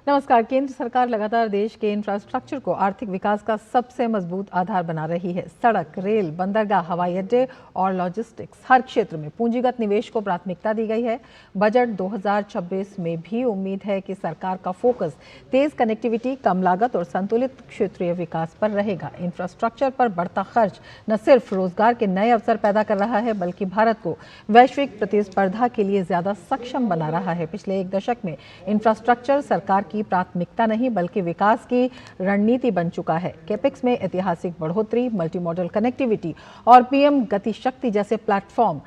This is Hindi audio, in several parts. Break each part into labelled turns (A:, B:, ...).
A: नमस्कार। केंद्र सरकार लगातार देश के इंफ्रास्ट्रक्चर को आर्थिक विकास का सबसे मजबूत आधार बना रही है। सड़क, रेल, बंदरगाह, हवाई अड्डे और लॉजिस्टिक्स हर क्षेत्र में पूंजीगत निवेश को प्राथमिकता दी गई है। बजट 2026 में भी उम्मीद है कि सरकार का फोकस तेज कनेक्टिविटी, कम लागत और संतुलित क्षेत्रीय विकास पर रहेगा। इंफ्रास्ट्रक्चर पर बढ़ता खर्च न सिर्फ रोजगार के नए अवसर पैदा कर रहा है, बल्कि भारत को वैश्विक प्रतिस्पर्धा के लिए ज्यादा सक्षम बना रहा है। पिछले एक दशक में इंफ्रास्ट्रक्चर सरकार की प्राथमिकता नहीं बल्कि विकास की रणनीति बन चुका है। कैपेक्स में ऐतिहासिक बढ़ोतरी, मल्टी मॉडल कनेक्टिविटी और पीएम गति शक्ति जैसे प्लेटफॉर्म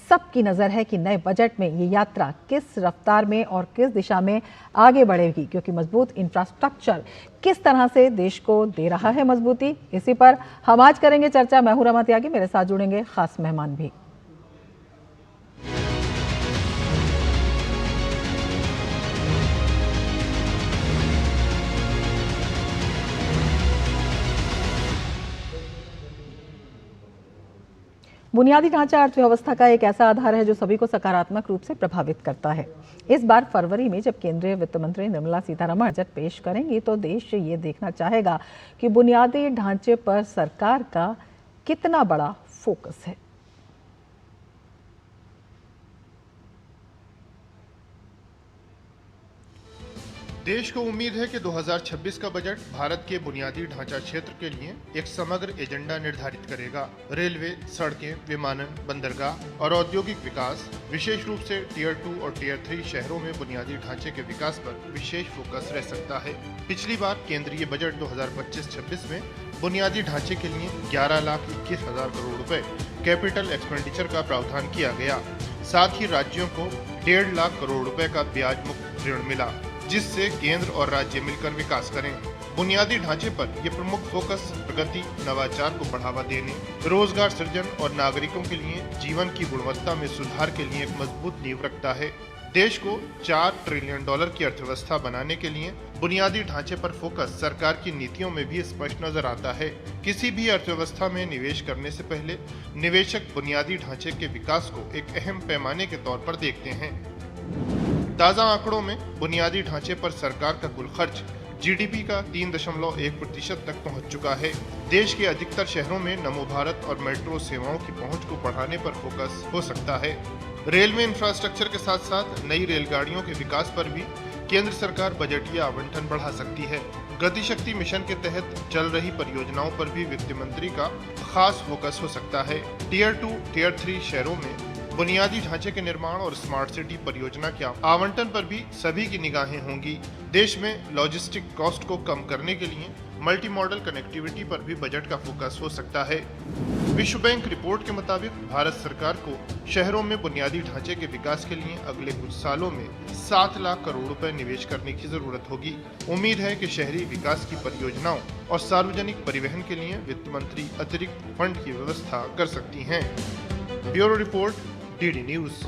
A: सबकी नजर है कि नए बजट में ये यात्रा किस रफ्तार में और किस दिशा में आगे बढ़ेगी, क्योंकि मजबूत इंफ्रास्ट्रक्चर किस तरह से देश को दे रहा है मजबूती। इसी पर हम आज करेंगे चर्चा। मैं हूं रमा त्यागी, मेरे साथ जुड़ेंगे खास मेहमान भी। बुनियादी ढांचा अर्थव्यवस्था का एक ऐसा आधार है जो सभी को सकारात्मक रूप से प्रभावित करता है। इस बार फरवरी में जब केंद्रीय वित्त मंत्री निर्मला सीतारमण बजट पेश करेंगी तो देश ये देखना चाहेगा कि बुनियादी ढांचे पर सरकार का कितना बड़ा फोकस है।
B: देश को उम्मीद है कि 2026 का बजट भारत के बुनियादी ढांचा क्षेत्र के लिए एक समग्र एजेंडा निर्धारित करेगा। रेलवे, सड़कें, विमानन, बंदरगाह और औद्योगिक विकास, विशेष रूप से टियर 2 और टियर 3 शहरों में बुनियादी ढांचे के विकास पर विशेष फोकस रह सकता है। पिछली बार केंद्रीय बजट 2025-26 में बुनियादी ढांचे के लिए 11,21,000 करोड़ रुपए कैपिटल एक्सपेंडिचर का प्रावधान किया गया। साथ ही राज्यों को 1.5 लाख करोड़ रुपए का ब्याज मुक्त ऋण मिला, जिससे केंद्र और राज्य मिलकर विकास करें। बुनियादी ढांचे पर ये प्रमुख फोकस प्रगति, नवाचार को बढ़ावा देने, रोजगार सृजन और नागरिकों के लिए जीवन की गुणवत्ता में सुधार के लिए एक मजबूत नींव रखता है। देश को $4 ट्रिलियन की अर्थव्यवस्था बनाने के लिए बुनियादी ढांचे पर फोकस सरकार की नीतियों में भी स्पष्ट नजर आता है। किसी भी अर्थव्यवस्था में निवेश करने से पहले निवेशक बुनियादी ढांचे के विकास को एक अहम पैमाने के तौर पर देखते हैं। ताजा आंकड़ों में बुनियादी ढांचे पर सरकार का कुल खर्च जीडीपी का 3.1% तक पहुंच चुका है। देश के अधिकतर शहरों में नमो भारत और मेट्रो सेवाओं की पहुंच को बढ़ाने पर फोकस हो सकता है। रेलवे इंफ्रास्ट्रक्चर के साथ साथ नई रेलगाड़ियों के विकास पर भी केंद्र सरकार बजटीय आवंटन बढ़ा सकती है। गति शक्ति मिशन के तहत चल रही परियोजनाओं पर भी वित्त मंत्री का खास फोकस हो सकता है। टियर 2, टियर 3 शहरों में बुनियादी ढांचे के निर्माण और स्मार्ट सिटी परियोजना के आवंटन पर भी सभी की निगाहें होंगी। देश में लॉजिस्टिक कॉस्ट को कम करने के लिए मल्टी मॉडल कनेक्टिविटी पर भी बजट का फोकस हो सकता है। विश्व बैंक रिपोर्ट के मुताबिक भारत सरकार को शहरों में बुनियादी ढांचे के विकास के लिए अगले कुछ सालों में 7 लाख करोड़ रुपए निवेश करने की जरूरत होगी। उम्मीद है कि शहरी विकास की परियोजनाओं और सार्वजनिक परिवहन के लिए वित्त मंत्री अतिरिक्त फंड की व्यवस्था कर सकती हैं। Bureau report, DD news.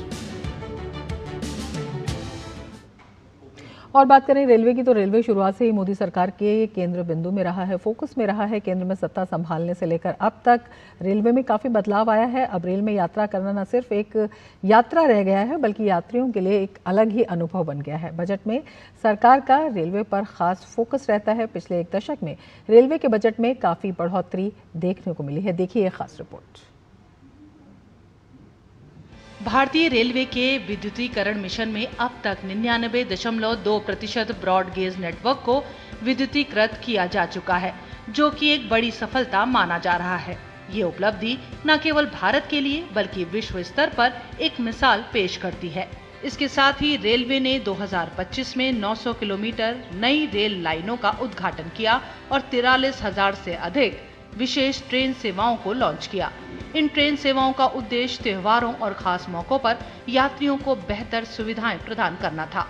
A: और बात करें रेलवे की, तो रेलवे शुरुआत से ही मोदी सरकार के केंद्र बिंदु में रहा है, फोकस में रहा है। केंद्र में सत्ता संभालने से लेकर अब तक रेलवे में काफ़ी बदलाव आया है। अब रेल में यात्रा करना न सिर्फ एक यात्रा रह गया है, बल्कि यात्रियों के लिए एक अलग ही अनुभव बन गया है। बजट में सरकार का रेलवे पर खास फोकस रहता है। पिछले एक दशक में रेलवे के बजट में काफ़ी बढ़ोतरी देखने को मिली है। देखिए ये खास रिपोर्ट।
C: भारतीय रेलवे के विद्युतीकरण मिशन में अब तक 99.2% ब्रॉड गेज नेटवर्क को विद्युतीकृत किया जा चुका है, जो कि एक बड़ी सफलता माना जा रहा है। ये उपलब्धि न केवल भारत के लिए बल्कि विश्व स्तर पर एक मिसाल पेश करती है। इसके साथ ही रेलवे ने 2025 में 900 किलोमीटर नई रेल लाइनों का उद्घाटन किया और 43,000 से अधिक विशेष ट्रेन सेवाओं को लॉन्च किया। इन ट्रेन सेवाओं का उद्देश्य त्योहारों और खास मौकों पर यात्रियों को बेहतर सुविधाएं प्रदान करना था।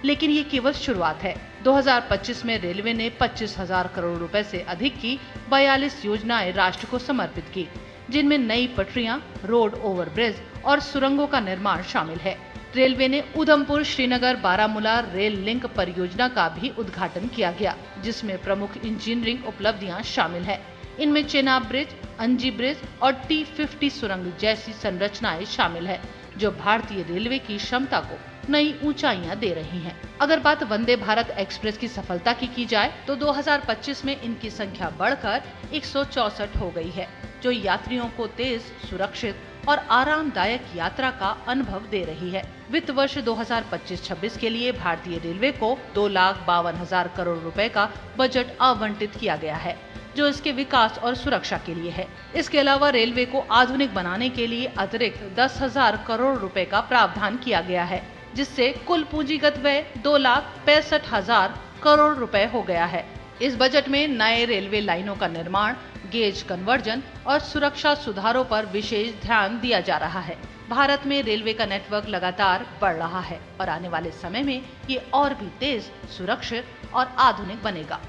C: लेकिन ये केवल शुरुआत है। 2025 में रेलवे ने 25,000 करोड़ रुपए से अधिक की 42 योजनाएं राष्ट्र को समर्पित की, जिनमें नई पटरियां, रोड ओवरब्रिज और सुरंगों का निर्माण शामिल है। रेलवे ने उधमपुर श्रीनगर बारामूला रेल लिंक परियोजना का भी उद्घाटन किया गया, जिसमें प्रमुख इंजीनियरिंग उपलब्धियां शामिल है। इनमें चेनाब ब्रिज, अंजी ब्रिज और T50 सुरंग जैसी संरचनाएं शामिल है। जो भारतीय रेलवे की क्षमता को नई ऊंचाइयां दे रही हैं। अगर बात वंदे भारत एक्सप्रेस की सफलता की जाए तो 2025 में इनकी संख्या बढ़कर 164 हो गई है, जो यात्रियों को तेज, सुरक्षित और आरामदायक यात्रा का अनुभव दे रही है। वित्त वर्ष 2025-26 के लिए भारतीय रेलवे को 2,52,000 करोड़ रुपए का बजट आवंटित किया गया है, जो इसके विकास और सुरक्षा के लिए है। इसके अलावा रेलवे को आधुनिक बनाने के लिए अतिरिक्त 10,000 करोड़ रुपए का प्रावधान किया गया है, जिससे कुल पूंजीगत व्यय 2,65,000 करोड़ रुपए हो गया है। इस बजट में नए रेलवे लाइनों का निर्माण, गेज कन्वर्जन और सुरक्षा सुधारों पर विशेष ध्यान दिया जा रहा है। भारत में रेलवे का नेटवर्क लगातार बढ़ रहा है और आने वाले समय में ये और भी तेज, सुरक्षित और आधुनिक बनेगा।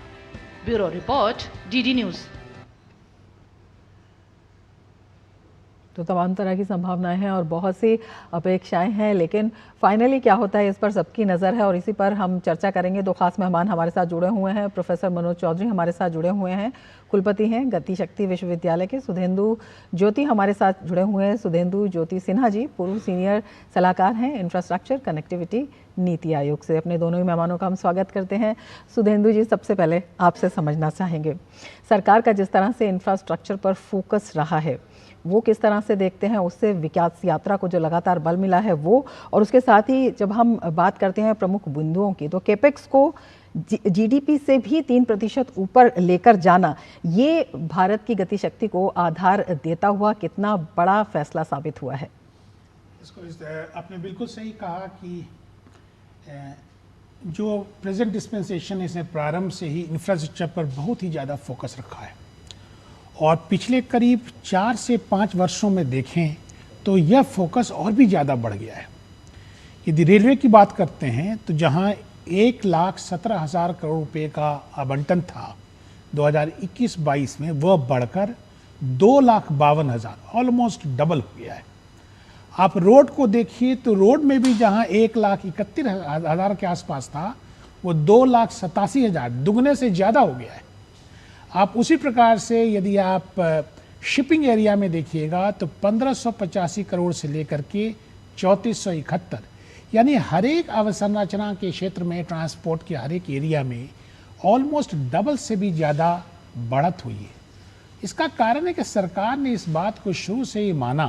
C: Bureau report, DD news.
A: तो तमाम तरह की संभावनाएं हैं और बहुत सी अपेक्षाएं हैं, लेकिन फाइनली क्या होता है इस पर सबकी नज़र है और इसी पर हम चर्चा करेंगे। दो खास मेहमान हमारे साथ जुड़े हुए हैं। प्रोफेसर मनोज चौधरी हमारे साथ जुड़े हुए हैं, कुलपति हैं गति शक्ति विश्वविद्यालय के। सुधेंदु ज्योति हमारे साथ जुड़े हुए हैं। सुधेंदु ज्योति सिन्हा जी पूर्व सीनियर सलाहकार हैं इंफ्रास्ट्रक्चर कनेक्टिविटी नीति आयोग से। अपने दोनों ही मेहमानों का हम स्वागत करते हैं। सुधेंदु जी, सबसे पहले आपसे समझना चाहेंगे, सरकार का जिस तरह से इंफ्रास्ट्रक्चर पर फोकस रहा है वो किस तरह से देखते हैं, उससे विकास यात्रा को जो लगातार बल मिला है वो, और उसके साथ ही जब हम बात करते हैं प्रमुख बिंदुओं की, तो कैपेक्स को जीडीपी से भी 3% ऊपर लेकर जाना, ये भारत की गति शक्ति को आधार देता हुआ कितना बड़ा फैसला साबित हुआ है?
D: आपने बिल्कुल सही कहा कि जो प्रेजेंट डिस्पेंसेशन है इसने प्रारंभ से ही इंफ्रास्ट्रक्चर पर बहुत ही ज़्यादा फोकस रखा है और पिछले करीब 4 से 5 वर्षों में देखें तो यह फोकस और भी ज़्यादा बढ़ गया है। यदि रेलवे की बात करते हैं तो जहां 1,17,000 करोड़ रुपए का आवंटन था 2021-22 में, वह बढ़कर 2,52,000, ऑलमोस्ट डबल हो गया है। आप रोड को देखिए तो रोड में भी जहां 1,31,000 के आसपास था वो 2,87,000, दुगने से ज़्यादा हो गया है। आप उसी प्रकार से यदि आप शिपिंग एरिया में देखिएगा तो 1,585 करोड़ से लेकर के 3,471, यानी हर एक अवसंरचना के क्षेत्र में, ट्रांसपोर्ट के हर एक एरिया में ऑलमोस्ट डबल से भी ज़्यादा बढ़त हुई है। इसका कारण है कि सरकार ने इस बात को शुरू से ही माना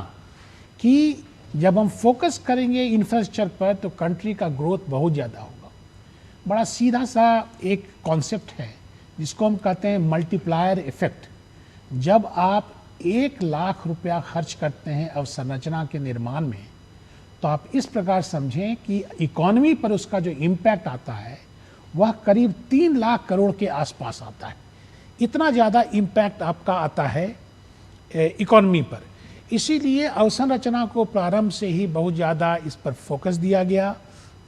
D: कि जब हम फोकस करेंगे इंफ्रास्ट्रक्चर पर तो कंट्री का ग्रोथ बहुत ज़्यादा होगा। बड़ा सीधा सा एक कॉन्सेप्ट है जिसको हम कहते हैं मल्टीप्लायर इफेक्ट। जब आप 1 लाख रुपया खर्च करते हैं अवसंरचना के निर्माण में, तो आप इस प्रकार समझें कि इकोनॉमी पर उसका जो इम्पैक्ट आता है वह करीब 3 लाख करोड़ के आसपास आता है। इतना ज़्यादा इम्पैक्ट आपका आता है इकोनॉमी पर। इसीलिए अवसंरचना को प्रारंभ से ही बहुत ज़्यादा इस पर फोकस दिया गया।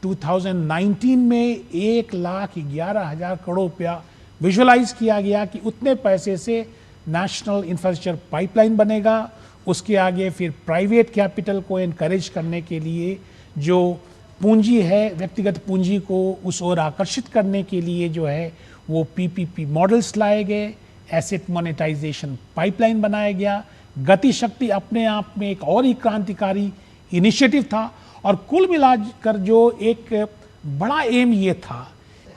D: 2019 में 1,11,000 करोड़ रुपया विजुअलाइज किया गया कि उतने पैसे से नेशनल इंफ्रास्ट्रक्चर पाइपलाइन बनेगा। उसके आगे फिर प्राइवेट कैपिटल को एनकरेज करने के लिए जो पूंजी है, व्यक्तिगत पूंजी को उस ओर आकर्षित करने के लिए जो है वो पीपीपी मॉडल्स लाए गए, एसेट मोनेटाइजेशन पाइपलाइन बनाया गया। गति शक्ति अपने आप में एक और ही क्रांतिकारी इनिशिएटिव था और कुल मिलाकर जो एक बड़ा एम ये था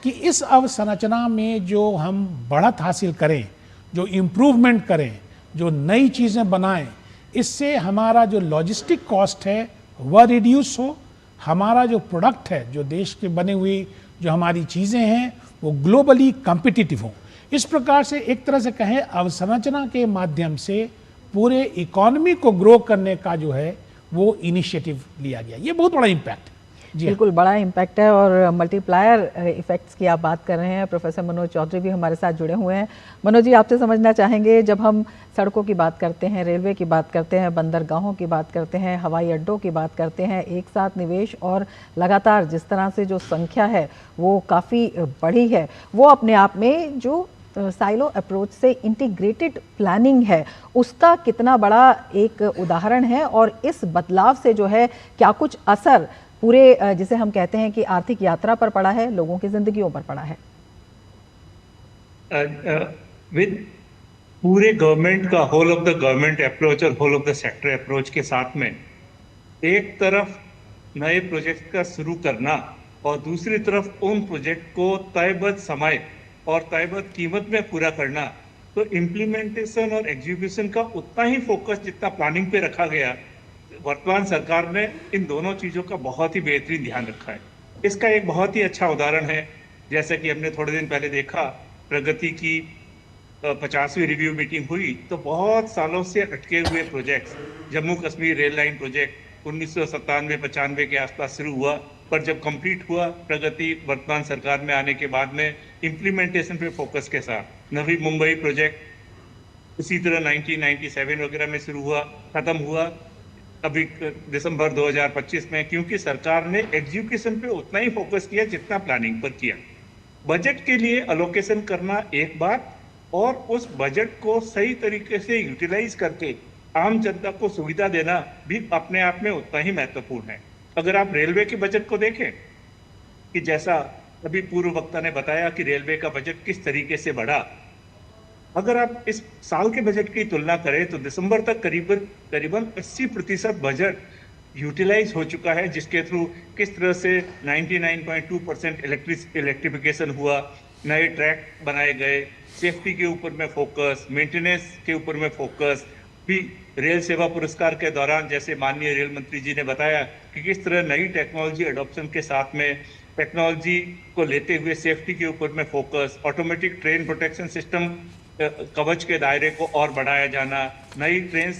D: कि इस अवसंरचना में जो हम बढ़त हासिल करें, जो इम्प्रूवमेंट करें, जो नई चीज़ें बनाएं, इससे हमारा जो लॉजिस्टिक कॉस्ट है वह रिड्यूस हो, हमारा जो प्रोडक्ट है, जो देश के बने हुए जो हमारी चीज़ें हैं वो ग्लोबली कॉम्पिटिटिव हो। इस प्रकार से एक तरह से कहें अवसंरचना के माध्यम से पूरे इकोनॉमी को ग्रो करने का जो है वो इनिशिएटिव लिया गया। ये बहुत बड़ा इम्पैक्ट है।
A: बिल्कुल बड़ा इम्पैक्ट है और मल्टीप्लायर इफेक्ट्स की आप बात कर रहे हैं। प्रोफेसर मनोज चौधरी भी हमारे साथ जुड़े हुए हैं। मनोज जी, आपसे समझना चाहेंगे, जब हम सड़कों की बात करते हैं, रेलवे की बात करते हैं, बंदरगाहों की बात करते हैं, हवाई अड्डों की बात करते हैं, एक साथ निवेश और लगातार जिस तरह से जो संख्या है वो काफ़ी बड़ी है, वो अपने आप में जो साइलो अप्रोच से इंटीग्रेटेड प्लानिंग है उसका कितना बड़ा एक उदाहरण है और इस बदलाव से जो है क्या कुछ असर पूरे जिसे हम कहते हैं कि आर्थिक यात्रा पर पड़ा है, लोगों की जिंदगियों पर पड़ा है?
E: विद पूरे गवर्नमेंट का whole of the government approach और whole of the sector approach के साथ में एक तरफ नए प्रोजेक्ट का शुरू करना और दूसरी तरफ उन प्रोजेक्ट को तयबद्ध समय और तयबद्ध कीमत में पूरा करना, तो इम्प्लीमेंटेशन और एग्जीक्यूशन का उतना ही फोकस जितना प्लानिंग पे रखा गया, वर्तमान सरकार ने इन दोनों चीजों का बहुत ही बेहतरीन ध्यान रखा है। इसका एक बहुत ही अच्छा उदाहरण है, जैसा कि हमने थोड़े दिन पहले देखा, प्रगति की 50वीं रिव्यू मीटिंग हुई तो बहुत सालों से अटके हुए projects, Jammu Kashmir rail line project 1997-95 के आसपास शुरू हुआ, पर जब कंप्लीट हुआ प्रगति वर्तमान सरकार में आने के बाद में इम्प्लीमेंटेशन पे फोकस के साथ नवी मुंबई प्रोजेक्ट उसी तरह 1997 वगैरह में शुरू हुआ, खत्म हुआ अभी दिसंबर 2025 में, क्योंकि सरकार ने एग्जीक्यूशन पे उतना ही फोकस किया जितना प्लानिंग पर किया। बजट के लिए अलोकेशन करना एक बात, और उस बजट को सही तरीके से यूटिलाइज करके आम जनता को सुविधा देना भी अपने आप में उतना ही महत्वपूर्ण है। अगर आप रेलवे के बजट को देखें कि जैसा अभी पूर्व वक्ता ने बताया कि रेलवे का बजट किस तरीके से बढ़ा, अगर आप इस साल के बजट की तुलना करें तो दिसंबर तक करीबन 80% बजट यूटिलाइज हो चुका है, जिसके थ्रू किस तरह से 99.2% इलेक्ट्रिफिकेशन हुआ, नए ट्रैक बनाए गए, सेफ्टी के ऊपर में फोकस, मेंटेनेंस के ऊपर में फोकस भी। रेल सेवा पुरस्कार के दौरान जैसे माननीय रेल मंत्री जी ने बताया कि किस तरह नई टेक्नोलॉजी एडॉप्शन के साथ में टेक्नोलॉजी को लेते हुए सेफ्टी के ऊपर में focus, automatic train protection system कवच के दायरे को और बढ़ाया जाना, नई ट्रेन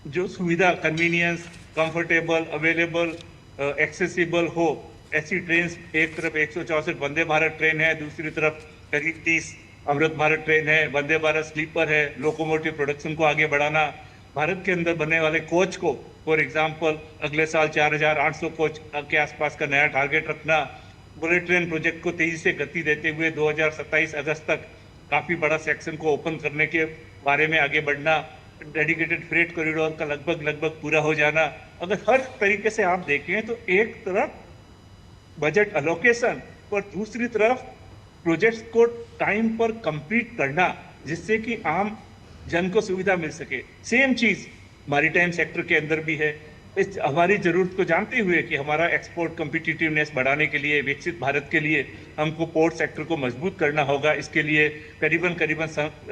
E: जो सुविधा, कन्वीनियंस, कंफर्टेबल, अवेलेबल, एक्सेसिबल हो, ऐसी ट्रेन, एक तरफ 164 वंदे भारत ट्रेन है, दूसरी तरफ करीब 30 अमृत भारत ट्रेन है, वंदे भारत स्लीपर है, लोकोमोटिव प्रोडक्शन को आगे बढ़ाना, भारत के अंदर बनने वाले कोच को फॉर एग्जांपल अगले साल 4800 कोच के आसपास का नया टारगेट रखना, बुलेट ट्रेन प्रोजेक्ट को तेजी से गति देते हुए 2027 अगस्त तक काफी बड़ा सेक्शन को ओपन करने के बारे में आगे बढ़ना, डेडिकेटेड फ्रेट कॉरिडोर का लगभग पूरा हो जाना। अगर हर तरीके से आप देखें तो एक तरफ बजट अलोकेशन और दूसरी तरफ प्रोजेक्ट्स को टाइम पर कंप्लीट करना, जिससे कि आम जन को सुविधा मिल सके। सेम चीज मैरीटाइम सेक्टर के अंदर भी है। इस हमारी जरूरत को जानते हुए कि हमारा एक्सपोर्ट कम्पिटिटिवनेस बढ़ाने के लिए, विकसित भारत के लिए हमको पोर्ट सेक्टर को मजबूत करना होगा। इसके लिए करीबन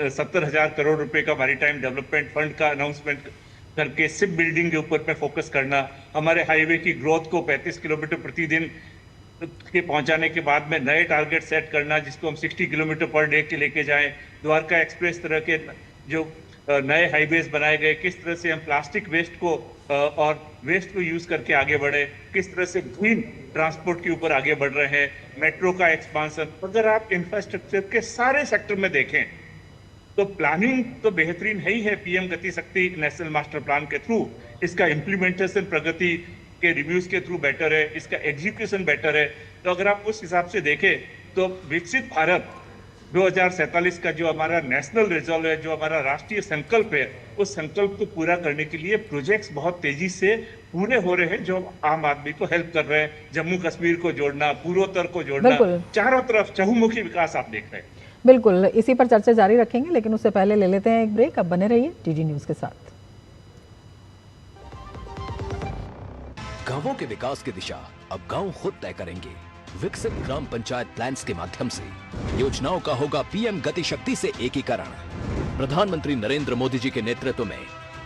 E: 70,000 करोड़ रुपए का मैरीटाइम डेवलपमेंट फंड का अनाउंसमेंट करके शिप बिल्डिंग के ऊपर में फोकस करना, हमारे हाईवे की ग्रोथ को 35 किलोमीटर प्रतिदिन के पहुंचाने के बाद में नए टारगेट सेट करना, जिसको हम 60 किलोमीटर पर डे के लेके जाएं। द्वारका एक्सप्रेस तरह के जो नए हाईवेज बनाए गए, किस तरह से हम प्लास्टिक वेस्ट को और वेस्ट को यूज करके आगे बढ़े, किस तरह से ग्रीन ट्रांसपोर्ट के ऊपर आगे बढ़ रहे हैं, मेट्रो का एक्सपांशन। अगर आप इंफ्रास्ट्रक्चर के सारे सेक्टर में देखें तो प्लानिंग तो बेहतरीन है ही है। पीएम गति शक्ति नेशनल मास्टर प्लान के थ्रू इसका इम्प्लीमेंटेशन प्रगति के रिव्यूज के थ्रू बेटर है, इसका एग्जीक्यूशन बेटर है। तो अगर आप उस हिसाब से देखें तो विकसित भारत 2047 का जो हमारा नेशनल रिजॉल्व है, जो हमारा राष्ट्रीय संकल्प है, उस संकल्प को पूरा करने के लिए प्रोजेक्ट्स बहुत तेजी से पूरे हो रहे हैं, जो आम आदमी को हेल्प कर रहे हैं। जम्मू कश्मीर को जोड़ना, पूर्वोत्तर को जोड़ना, चारों तरफ चहुमुखी विकास आप देख रहे हैं।
A: बिल्कुल, इसी पर चर्चा जारी रखेंगे, लेकिन उससे पहले ले लेते हैं एक ब्रेक। अब बने रहिए टीजी न्यूज के साथ।
F: गांवों के विकास की दिशा अब गांव खुद तय करेंगे। विकसित ग्राम पंचायत प्लान्स के माध्यम से योजनाओं का होगा पीएम गति शक्ति से एकीकरण। प्रधानमंत्री नरेंद्र मोदी जी के नेतृत्व में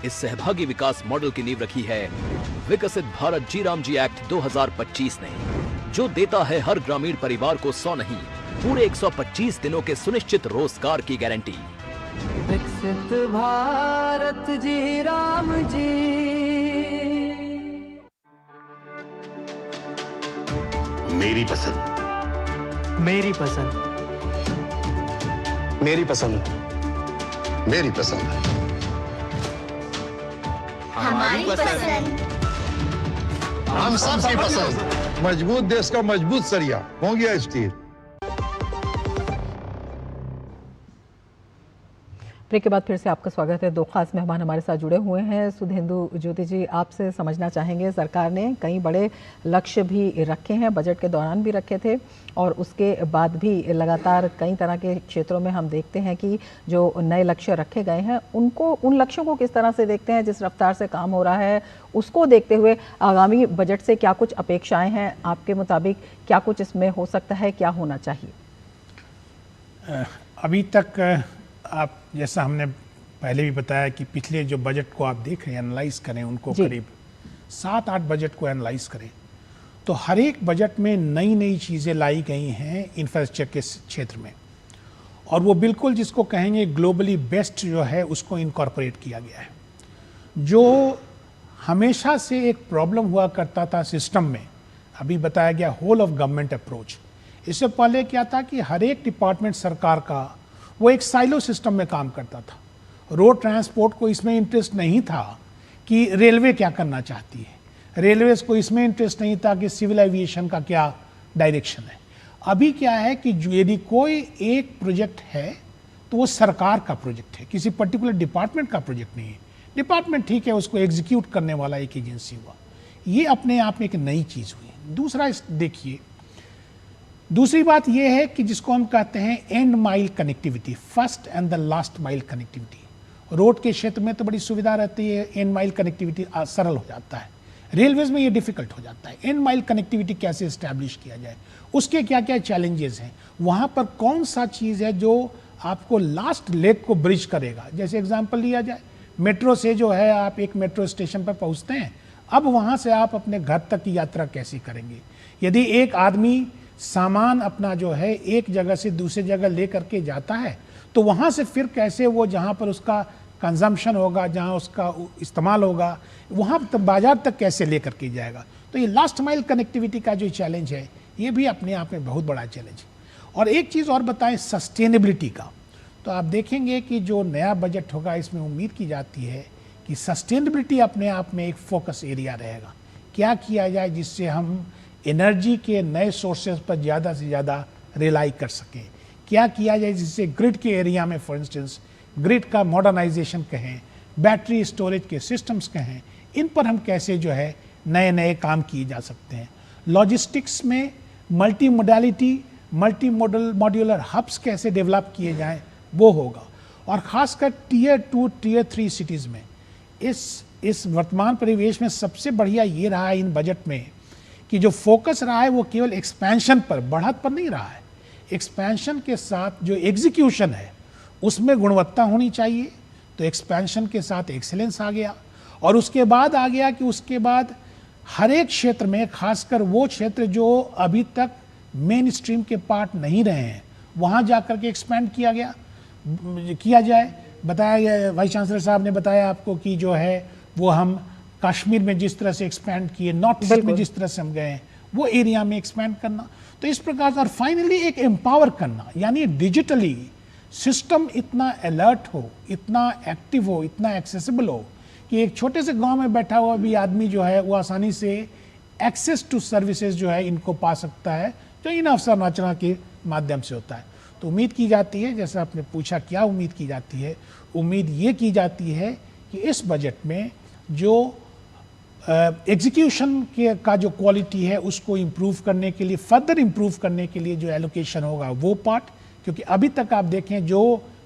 F: इस सहभागी विकास मॉडल की नींव रखी है विकसित भारत जी राम जी एक्ट 2025 ने, जो देता है हर ग्रामीण परिवार को 100 नहीं पूरे 125 दिनों के सुनिश्चित रोजगार की गारंटी।
G: विकसित भारत जी राम जी।
H: मेरी पसंद,
G: मेरी पसंद,
H: मेरी पसंद, मेरी पसंद,
I: हमारी पसंद,
H: हम सबकी पसंद।
J: मजबूत देश का मजबूत सरिया हो गया स्टील।
A: ब्रेक के बाद फिर से आपका स्वागत है। दो खास मेहमान हमारे साथ जुड़े हुए हैं। सुधेंदु ज्योति जी, आपसे समझना चाहेंगे, सरकार ने कई बड़े लक्ष्य भी रखे हैं, बजट के दौरान भी रखे थे और उसके बाद भी लगातार कई तरह के क्षेत्रों में हम देखते हैं कि जो नए लक्ष्य रखे गए हैं उन लक्ष्यों को किस तरह से देखते हैं, जिस रफ्तार से काम हो रहा है उसको देखते हुए आगामी बजट से क्या कुछ अपेक्षाएं हैं आपके मुताबिक, क्या कुछ इसमें हो सकता है, क्या होना चाहिए?
D: अभी तक आप जैसा हमने पहले भी बताया कि पिछले जो बजट को आप देख रहे हैं, एनालाइज करें उनको, करीब 7-8 बजट को एनालाइज करें तो हर एक बजट में नई नई चीज़ें लाई गई हैं इंफ्रास्ट्रक्चर के क्षेत्र में, और वो बिल्कुल जिसको कहेंगे ग्लोबली बेस्ट जो है उसको इनकॉर्पोरेट किया गया है। जो हमेशा से एक प्रॉब्लम हुआ करता था सिस्टम में, अभी बताया गया होल ऑफ गवर्नमेंट अप्रोच। इससे पहले क्या था कि हर एक डिपार्टमेंट सरकार का वो एक साइलो सिस्टम में काम करता था। रोड ट्रांसपोर्ट को इसमें इंटरेस्ट नहीं था कि रेलवे क्या करना चाहती है, रेलवेज को इसमें इंटरेस्ट नहीं था कि सिविल एविएशन का क्या डायरेक्शन है। अभी क्या है कि यदि कोई एक प्रोजेक्ट है तो वो सरकार का प्रोजेक्ट है, किसी पर्टिकुलर डिपार्टमेंट का प्रोजेक्ट नहीं है। डिपार्टमेंट ठीक है, उसको एग्जीक्यूट करने वाला एक एजेंसी हुआ, ये अपने आप में एक नई चीज़ हुई। दूसरा देखिए, दूसरी बात यह है कि जिसको हम कहते हैं and mile connectivity, first and the last mile connectivity. Road के क्षेत्र में तो बड़ी सुविधा रहती है, एंड माइल कनेक्टिविटी सरल हो जाता है। रेलवेज में ये डिफिकल्ट हो जाता है। एंड माइल कनेक्टिविटी कैसे इस्टेब्लिश किया जाए, उसके क्या क्या चैलेंजेस हैं, वहाँ पर कौन सा चीज़ है जो आपको लास्ट लेग को ब्रिज करेगा। जैसे एग्जाम्पल लिया जाए, मेट्रो से जो है आप एक मेट्रो स्टेशन पर पहुँचते हैं, अब वहाँ से आप अपने घर तक की यात्रा कैसे करेंगे। यदि एक आदमी सामान अपना जो है एक जगह से दूसरी जगह ले करके जाता है तो वहाँ से फिर कैसे वो जहाँ पर उसका कंजम्पशन होगा, जहाँ उसका इस्तेमाल होगा, वहाँ तक बाजार तक कैसे ले करके जाएगा। तो ये लास्ट माइल कनेक्टिविटी का जो चैलेंज है ये भी अपने आप में बहुत बड़ा चैलेंज है। और एक चीज़ और बताएं सस्टेनेबिलिटी का, तो आप देखेंगे कि जो नया बजट होगा इसमें उम्मीद की जाती है कि सस्टेनेबिलिटी अपने आप में एक फोकस एरिया रहेगा। क्या किया जाए जिससे हम एनर्जी के नए सोर्सेज पर ज़्यादा से ज़्यादा रिलाई कर सकें, क्या किया जाए जिससे ग्रिड के एरिया में फॉर इंस्टेंस ग्रिड का मॉडर्नाइजेशन कहें, बैटरी स्टोरेज के सिस्टम्स कहें, इन पर हम कैसे जो है नए नए काम किए जा सकते हैं। लॉजिस्टिक्स में multi modality, multi modular hubs कैसे डेवलप किए जाएं वो होगा। और ख़ासकर टीयर 2 टीयर 3 सिटीज़ में इस वर्तमान परिवेश में सबसे बढ़िया ये रहा है इन बजट में कि जो फोकस रहा है वो केवल एक्सपेंशन पर, बढ़त पर नहीं रहा है। एक्सपेंशन के साथ जो एग्जीक्यूशन है उसमें गुणवत्ता होनी चाहिए, तो एक्सपेंशन के साथ एक्सेलेंस आ गया। और उसके बाद आ गया कि उसके बाद हर एक क्षेत्र में, खासकर वो क्षेत्र जो अभी तक मेन स्ट्रीम के पार्ट नहीं रहे हैं, वहाँ जाकर के एक्सपेंड किया जाए। बताया गया, वाइस चांसलर साहब ने बताया आपको कि जो है वो हम कश्मीर में जिस तरह से एक्सपेंड किए, नॉर्थ ईस्ट में जिस तरह से हम गए हैं वो एरिया में एक्सपेंड करना। तो इस प्रकार से, और फाइनली एक एम्पावर करना, यानी डिजिटली सिस्टम इतना अलर्ट हो, इतना एक्टिव हो, इतना एक्सेसिबल हो कि एक छोटे से गांव में बैठा हुआ भी आदमी जो है वो आसानी से एक्सेस टू सर्विसेज जो है इनको पा सकता है, जो इन अवसंरचना के माध्यम से होता है। तो उम्मीद की जाती है, जैसे आपने पूछा क्या उम्मीद की जाती है, उम्मीद ये की जाती है कि इस बजट में जो एग्जीक्यूशन का जो क्वालिटी है उसको इम्प्रूव करने के लिए, फर्दर इम्प्रूव करने के लिए जो एलोकेशन होगा वो पार्ट, क्योंकि अभी तक आप देखें जो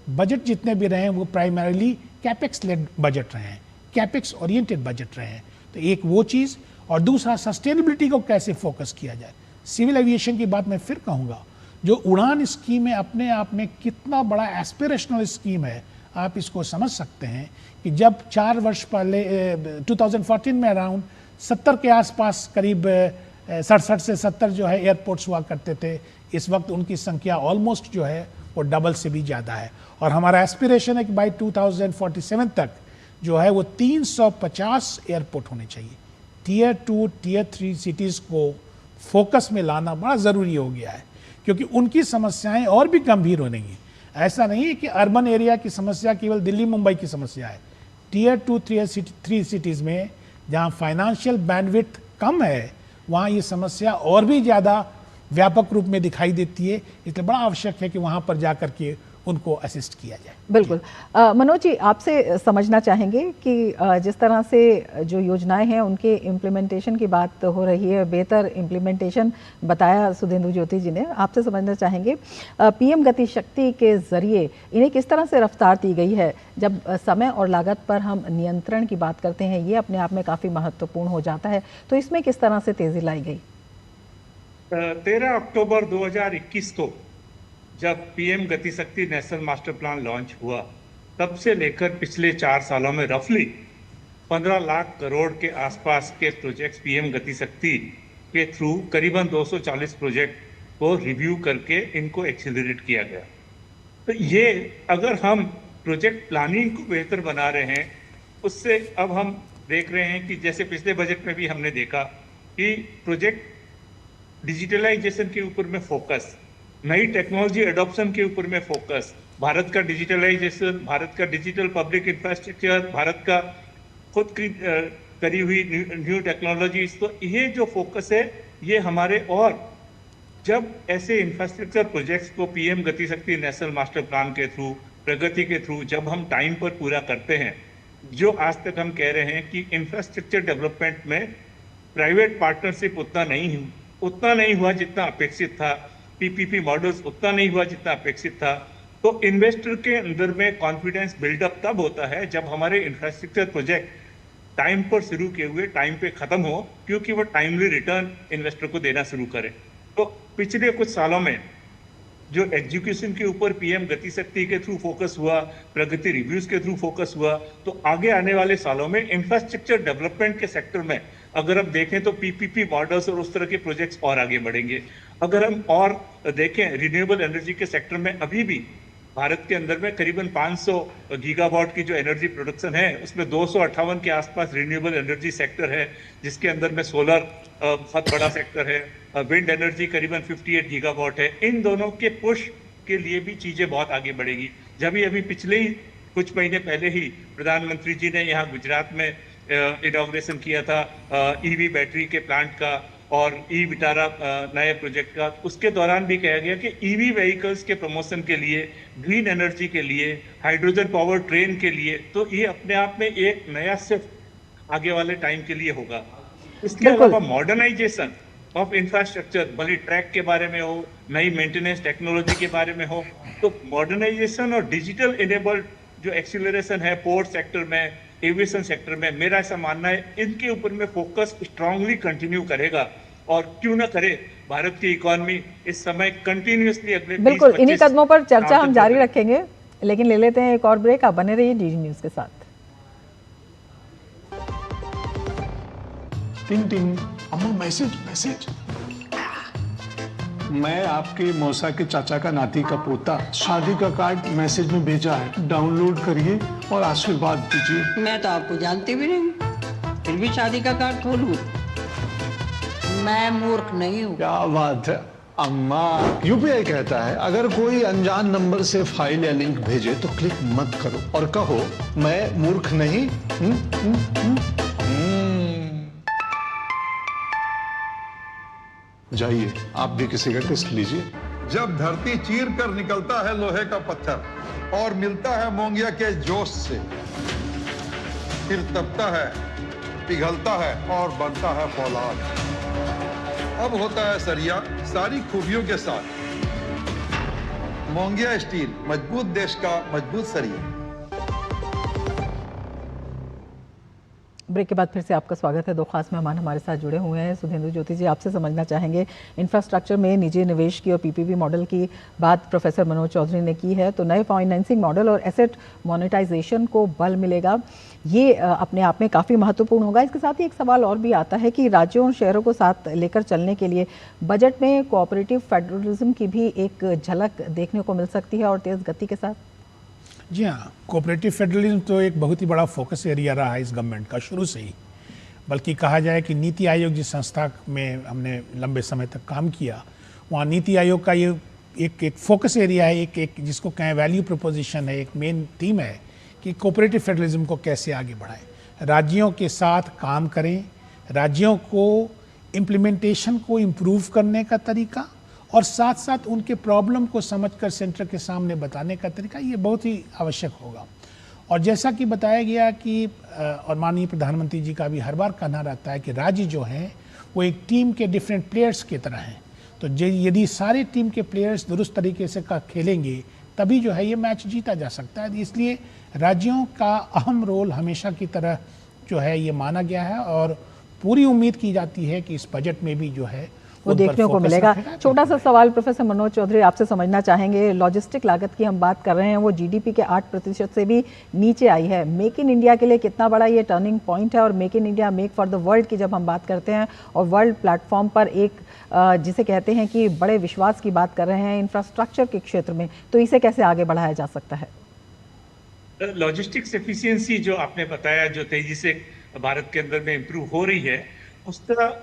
D: बजट जितने भी रहे हैं वो प्राइमरीली कैपेक्स लेड बजट रहे हैं, कैपेक्स ओरिएंटेड बजट रहे हैं। तो एक वो चीज़, और दूसरा सस्टेनेबिलिटी को कैसे फोकस किया जाए। सिविल एविएशन की बात मैं फिर कहूँगा, जो उड़ान स्कीम है अपने आप में कितना बड़ा एस्पिरेशनल स्कीम है, आप इसको समझ सकते हैं कि जब 4 वर्ष पहले 2014 में अराउंड 70 के आसपास करीब 67 से 70 जो है एयरपोर्ट्स हुआ करते थे, इस वक्त उनकी संख्या ऑलमोस्ट जो है वो डबल से भी ज़्यादा है। और हमारा एस्पिरेशन है कि बाई 2047 तक जो है वो 350 एयरपोर्ट होने चाहिए। टीयर 2 टीयर 3 सिटीज़ को फोकस में लाना बड़ा ज़रूरी हो गया है, क्योंकि उनकी समस्याएं और भी गंभीर होंगी। ऐसा नहीं है कि अर्बन एरिया की समस्या केवल दिल्ली मुंबई की समस्या है। टीयर 2 टीयर 3 सिटीज़ में जहाँ फाइनेंशियल बैंडविड्थ कम है वहाँ ये समस्या और भी ज़्यादा व्यापक रूप में दिखाई देती है। इसलिए बड़ा आवश्यक है कि वहाँ पर जा कर के उनको असिस्ट किया जाए।
A: बिल्कुल। मनोज जी, आपसे समझना चाहेंगे कि जिस तरह से जो योजनाएं हैं उनके इम्प्लीमेंटेशन की बात हो रही है, बेहतर इम्प्लीमेंटेशन बताया सुधेंदु ज्योति जी ने, आपसे समझना चाहेंगे पीएम गति शक्ति के जरिए इन्हें किस तरह से रफ्तार दी गई है। जब समय और लागत पर हम नियंत्रण की बात करते हैं, ये अपने आप में काफ़ी महत्वपूर्ण हो जाता है, तो इसमें किस तरह से तेज़ी लाई गई?
E: 13 अक्टूबर 2021 को जब पीएम गति शक्ति नेशनल मास्टर प्लान लॉन्च हुआ, तब से लेकर पिछले 4 सालों में रफली 15 लाख करोड़ के आसपास के प्रोजेक्ट्स पीएम गति शक्ति के थ्रू करीबन 240 प्रोजेक्ट को रिव्यू करके इनको एक्सीलरेट किया गया। तो ये अगर हम प्रोजेक्ट प्लानिंग को बेहतर बना रहे हैं, उससे अब हम देख रहे हैं कि जैसे पिछले बजट में भी हमने देखा कि प्रोजेक्ट डिजिटलाइजेशन के ऊपर में फोकस, नई टेक्नोलॉजी एडॉप्शन के ऊपर में फोकस, भारत का डिजिटलाइजेशन, भारत का डिजिटल पब्लिक इंफ्रास्ट्रक्चर, भारत का खुद की करी हुई न्यू टेक्नोलॉजीज, तो ये जो फोकस है ये हमारे, और जब ऐसे इंफ्रास्ट्रक्चर प्रोजेक्ट्स को पीएम गति शक्ति नेशनल मास्टर प्लान के थ्रू, प्रगति के थ्रू जब हम टाइम पर पूरा करते हैं, जो आज तक हम कह रहे हैं कि इंफ्रास्ट्रक्चर डेवलपमेंट में प्राइवेट पार्टनरशिप उतना नहीं हुआ जितना अपेक्षित था, पीपीपी मॉडल्स उतना नहीं हुआ जितना अपेक्षित था, तो इन्वेस्टर के अंदर में कॉन्फिडेंस बिल्डअप तब होता है जब हमारे इंफ्रास्ट्रक्चर प्रोजेक्ट टाइम पर शुरू किए हुए टाइम पे खत्म हो, क्योंकि वो टाइमली रिटर्न इन्वेस्टर को देना शुरू करे। तो पिछले कुछ सालों में जो एग्जीक्यूशन के ऊपर पीएम गति शक्ति के थ्रू फोकस हुआ, प्रगति रिव्यूज के थ्रू फोकस हुआ, तो आगे आने वाले सालों में इंफ्रास्ट्रक्चर डेवलपमेंट के सेक्टर में अगर हम देखें तो पीपीपी मॉडल्स और उस तरह के प्रोजेक्ट्स और आगे बढ़ेंगे। अगर हम और देखें रिन्यूएबल एनर्जी के सेक्टर में, अभी भी भारत के अंदर में करीबन 500 गीगावाट की जो एनर्जी प्रोडक्शन है, उसमें 258 के आसपास रिन्यूएबल एनर्जी सेक्टर है, जिसके अंदर में सोलर बहुत बड़ा सेक्टर है, विंड एनर्जी करीबन 58 गीगावाट है। इन दोनों के पुश के लिए भी चीजें बहुत आगे बढ़ेगी। जब अभी पिछले ही कुछ महीने पहले ही प्रधानमंत्री जी ने यहाँ गुजरात में इनॉग्रेशन किया था ईवी बैटरी के प्लांट का और ई विटारा नए प्रोजेक्ट का, उसके दौरान भी कहा गया कि ईवी व्हीकल्स के प्रमोशन के लिए, ग्रीन एनर्जी के लिए, हाइड्रोजन पावर ट्रेन के लिए, तो ये अपने आप में एक नया शिफ्ट आगे वाले टाइम के लिए होगा। इसके अलावा मॉडर्नाइजेशन ऑफ इंफ्रास्ट्रक्चर, भले ट्रैक के बारे में हो, नई मेंटेनेंस टेक्नोलॉजी के बारे में हो, तो मॉडर्नाइजेशन और डिजिटल इनेबल्ड जो एक्सीलरेशन है पोर्ट सेक्टर में, एविएशन सेक्टर में, मेरा ऐसा मानना है इनके ऊपर में फोकस स्ट्रांगली कंटिन्यू करेगा। और क्यों ना करे, भारत की इकोनॉमी इस समय कंटिन्यूअसली अगले
A: बिल्कुल इन्हीं कदमों पर चर्चा हम जारी रखेंगे, लेकिन ले लेते हैं एक और ब्रेक। आप बने रहिए डीडी न्यूज के साथ।
K: टिंग टिंग, अम्मा मैसेज। मैं आपके मौसा के चाचा का नाती का पोता, शादी का कार्ड मैसेज में भेजा है, डाउनलोड करिए और आशीर्वाद दीजिए।
L: मैं तो आपको जानती भी नहीं, फिर भी शादी का कार्ड खोलूं? मैं मूर्ख नहीं हूँ।
K: क्या बात है अम्मा। यूपीआई कहता है अगर कोई अनजान नंबर से फाइल या लिंक भेजे तो क्लिक मत करो और कहो मैं मूर्ख नहीं। जाइए आप भी किसी का टेस्ट लीजिए।
J: जब धरती चीर कर निकलता है लोहे का पत्थर और मिलता है मोंगिया के जोश से, फिर तपता है, पिघलता है और बनता है फौलाद। अब होता है सरिया सारी खूबियों के साथ। मोंगिया स्टील, मजबूत देश का मजबूत सरिया।
A: ब्रेक के बाद फिर से आपका स्वागत है। दो खास मेहमान हमारे साथ जुड़े हुए हैं। सुधेंदु ज्योति जी, आपसे समझना चाहेंगे इंफ्रास्ट्रक्चर में निजी निवेश की और पीपीपी मॉडल की बात प्रोफेसर मनोज चौधरी ने की है, तो नए फाइनेंसिंग मॉडल और एसेट मोनेटाइजेशन को बल मिलेगा, ये अपने आप में काफ़ी महत्वपूर्ण होगा। इसके साथ ही एक सवाल और भी आता है कि राज्यों और शहरों को साथ लेकर चलने के लिए बजट में कोऑपरेटिव फेडरलिज्म की भी एक झलक देखने को मिल सकती है और तेज़ गति के साथ।
D: जी हाँ, कोऑपरेटिव फेडरलिज्म तो एक बहुत ही बड़ा फोकस एरिया रहा है इस गवर्नमेंट का शुरू से ही। बल्कि कहा जाए कि नीति आयोग जिस संस्था में हमने लंबे समय तक काम किया, वहाँ नीति आयोग का ये एक फोकस एरिया है, एक जिसको कहें वैल्यू प्रोपोजिशन है, एक मेन थीम है कि कोऑपरेटिव फेडरलिज्म को कैसे आगे बढ़ाएं, राज्यों के साथ काम करें, राज्यों को इम्प्लीमेंटेशन को इम्प्रूव करने का तरीका और साथ साथ उनके प्रॉब्लम को समझकर सेंटर के सामने बताने का तरीका ये बहुत ही आवश्यक होगा। और जैसा कि बताया गया कि और माननीय प्रधानमंत्री जी का भी हर बार कहना रहता है कि राज्य जो हैं वो एक टीम के डिफरेंट प्लेयर्स की तरह हैं। तो यदि सारे टीम के प्लेयर्स दुरुस्त तरीके से खेलेंगे तभी जो है ये मैच जीता जा सकता है। इसलिए राज्यों का अहम रोल हमेशा की तरह जो है ये माना गया है और पूरी उम्मीद की जाती है कि इस बजट में भी जो है
A: वो देखने को मिलेगा। छोटा सा सवाल प्रोफेसर मनोज चौधरी आपसे समझना चाहेंगे, लॉजिस्टिक लागत की हम बात कर रहे हैं, वो जीडीपी के 8% से भी नीचे आई है। मेक इन इंडिया के लिए कितना बड़ा ये टर्निंग पॉइंट है और make in India make for the world की जब हम बात करते हैं और वर्ल्ड प्लेटफॉर्म पर एक जिसे कहते हैं कि बड़े विश्वास की बात कर रहे हैं इंफ्रास्ट्रक्चर के क्षेत्र में, तो इसे कैसे आगे बढ़ाया जा सकता है?
E: लॉजिस्टिक्स एफिशिएंसी जो आपने बताया जो तेजी से भारत के अंदर में इम्प्रूव हो रही है,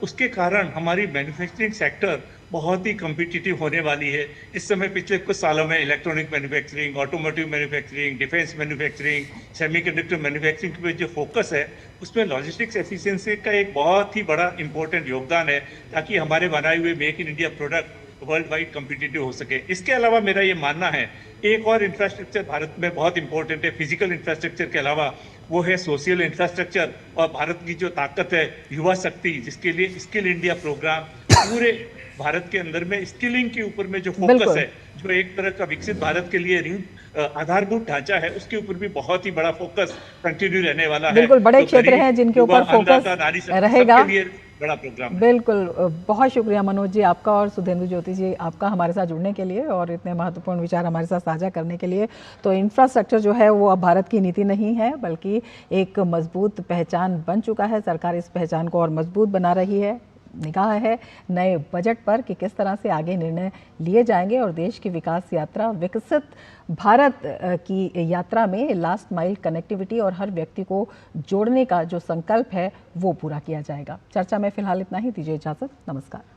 E: उसके कारण हमारी मैन्युफैक्चरिंग सेक्टर बहुत ही कम्पिटिटिव होने वाली है। इस समय पिछले कुछ सालों में electronic manufacturing, automotive manufacturing, defence manufacturing, semiconductor manufacturing पे जो फोकस है उसमें लॉजिस्टिक्स एफिशिएंसी का एक बहुत ही बड़ा इंपॉर्टेंट योगदान है ताकि हमारे बनाए हुए make in India product world wide competitive हो सके। इसके अलावा मेरा ये मानना है एक और इंफ्रास्ट्रक्चर भारत में बहुत इंपॉर्टेंट है फिजिकल इंफ्रास्ट्रक्चर के अलावा, वो है सोशल इंफ्रास्ट्रक्चर। और भारत की जो ताकत है युवा शक्ति, जिसके लिए स्किल इंडिया प्रोग्राम पूरे भारत के अंदर में स्किलिंग के ऊपर में जो फोकस है, जो एक तरह का विकसित भारत के लिए आधारभूत ढांचा है, उसके ऊपर भी बहुत ही बड़ा फोकस कंटिन्यू रहने वाला है।
A: बिल्कुल बड़े क्षेत्र हैं जिनके ऊपर फोकस रहेगा,
E: बड़ा प्रोग्राम।
A: बिल्कुल, बहुत शुक्रिया मनोज जी आपका और सुधेंदु ज्योति जी आपका हमारे साथ जुड़ने के लिए और इतने महत्वपूर्ण विचार हमारे साथ साझा करने के लिए। तो इंफ्रास्ट्रक्चर जो है वो अब भारत की नीति नहीं है बल्कि एक मजबूत पहचान बन चुका है। सरकार इस पहचान को और मजबूत बना रही है। निगाह है नए बजट पर कि किस तरह से आगे निर्णय लिए जाएंगे और देश की विकास यात्रा, विकसित भारत की यात्रा में लास्ट माइल कनेक्टिविटी और हर व्यक्ति को जोड़ने का जो संकल्प है वो पूरा किया जाएगा। चर्चा में फिलहाल इतना ही, दीजिए इजाजत, नमस्कार।